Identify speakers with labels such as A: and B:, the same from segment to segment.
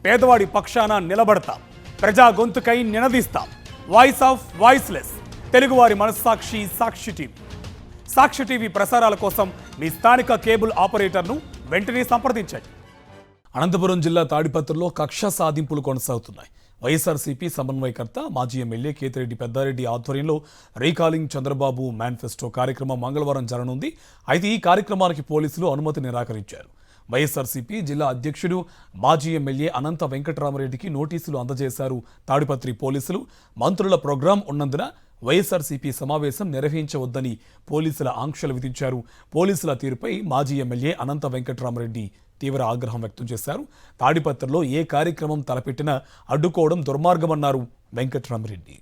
A: పేదవాడి పక్షాన నిలబడతాం, ప్రజా గొంతుకై నినదిస్తాం. వాయిస్ ఆఫ్ వాయిస్లెస్, తెలుగువారి మనస్సాక్షి సాక్షి టీవీ. సాక్షి టీవీ ప్రసారాల కోసం మీ స్థానిక కేబుల్ ఆపరేటర్ను వెంటనే సంప్రదించండి. అనంతపురం జిల్లా తాడిపత్రిలో కక్ష సాధింపులు కొనసాగుతున్నాయి. వైఎస్ఆర్సీపీ సమన్వయకర్త మాజీ ఎమ్మెల్యే కేతిరెడ్డి పెద్దారెడ్డి ఆధ్వర్యంలో రీకాలింగ్ చంద్రబాబు మేనిఫెస్టో కార్యక్రమం మంగళవారం జరగనుంది. అయితే ఈ కార్యక్రమానికి పోలీసులు అనుమతి నిరాకరించారు. వైఎస్ఆర్సీపీ జిల్లా అధ్యక్షుడు మాజీ ఎమ్మెల్యే అనంత వెంకటరామరెడ్డికి నోటీసులు అందజేశారు తాడిపత్రి పోలీసులు. మంత్రుల ప్రోగ్రాం ఉన్నందున వైఎస్ఆర్సీపీ సమావేశం నిర్వహించవద్దని పోలీసుల ఆంక్షలు విధించారు. పోలీసుల తీరుపై మాజీ ఎమ్మెల్యే అనంత వెంకటరామరెడ్డి తీవ్ర ఆగ్రహం వ్యక్తం చేశారు. తాడిపత్రిలో ఏ కార్యక్రమం తలపెట్టినా అడ్డుకోవడం దుర్మార్గమన్నారు వెంకటరామరెడ్డి.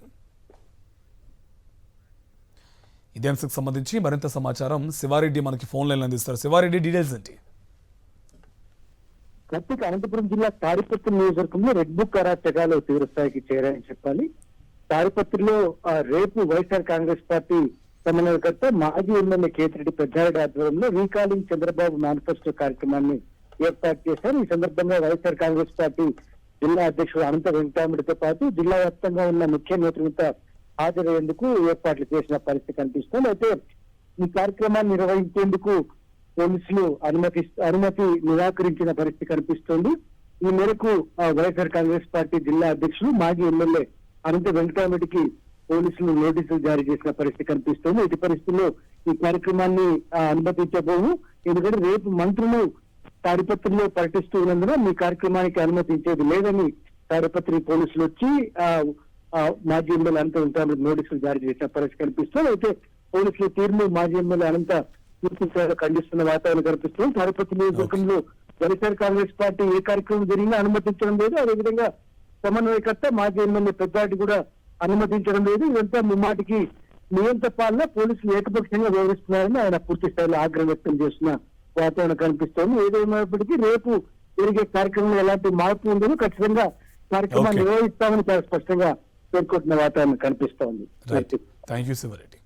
A: ఇదే అంశకు సంబంధించి మరింత సమాచారం శివారెడ్డి మనకి ఫోన్ లైన్ అందిస్తారు. శివారెడ్డి, డీటెయిల్స్ ఏంటి?
B: ప్రత్యేక అనంతపురం జిల్లా తాడిపత్రి నియోజకవర్గంలో రెడ్ బుక్ అరాచకాలు తీవ్రస్థాయికి చేరాయని చెప్పాలి. తాడిపత్రిలో రేపు వైఎస్ఆర్ కాంగ్రెస్ పార్టీ సమన్వయకర్త మాజీ ఎమ్మెల్యే కేతిరెడ్డి పెద్దారెడ్డి ఆధ్వర్యంలో రీకాలింగ్ చంద్రబాబు మేనిఫెస్టో కార్యక్రమాన్ని ఏర్పాటు చేశారు. ఈ సందర్భంగా వైఎస్ఆర్ కాంగ్రెస్ పార్టీ జిల్లా అధ్యక్షుడు అనంత వెంకటరామరెడ్డితో పాటు జిల్లా వ్యాప్తంగా ఉన్న ముఖ్య నేతలతో హాజరయ్యేందుకు ఏర్పాట్లు చేసిన పరిస్థితి కనిపిస్తోంది. అయితే ఈ కార్యక్రమాన్ని నిర్వహించేందుకు పోలీసులు అనుమతి నిరాకరించిన పరిస్థితి కనిపిస్తోంది. ఈ మేరకు వైఎస్ఆర్ కాంగ్రెస్ పార్టీ జిల్లా అధ్యక్షులు మాజీ ఎమ్మెల్యే అనంత వెంకటరామరెడ్డికి పోలీసులు నోటీసులు జారీ చేసిన పరిస్థితి కనిపిస్తోంది. ఇటు పరిస్థితుల్లో ఈ కార్యక్రమాన్ని అనుమతించబోవు, ఎందుకంటే రేపు మంత్రులు తాడిపత్రిలో పర్యటిస్తూ ఉన్నందున మీ కార్యక్రమానికి అనుమతించేది లేదని తాడిపత్రి పోలీసులు వచ్చి మాజీ ఎమ్మెల్యే అనంత వెంకటరామరెడ్డి నోటీసులు జారీ చేసిన పరిస్థితి కనిపిస్తోంది. అయితే పోలీసుల తీరును మాజీ ఎమ్మెల్యే అనంత పూర్తిగా ఖండిస్తున్న వాతావరణం కనిపిస్తుంది. తాడిపత్రి నియోజకవర్గంలో వైఎస్ఆర్ కాంగ్రెస్ పార్టీ ఏ కార్యక్రమం జరిగినా అనుమతించడం లేదు. అదేవిధంగా సమన్వయకర్త మాజీ ఎమ్మెల్యే పెద్దారెడ్డి కూడా అనుమతించడం లేదు. ఇదంతా ముమ్మాటికి నియంత్ర పాలన, పోలీసులు ఏకపక్షంగా వ్యవహరిస్తున్నారని ఆయన పూర్తి స్థాయిలో ఆగ్రహం వ్యక్తం చేస్తున్న వాతావరణం కనిపిస్తోంది. ఏదేమైనప్పటికీ రేపు జరిగే కార్యక్రమంలో ఎలాంటి మార్పు ఉందో ఖచ్చితంగా కార్యక్రమాన్ని నిర్వహిస్తామని చాలా స్పష్టంగా పేర్కొంటున్న వాతావరణం కనిపిస్తోంది.
A: Thank you Sivareddy.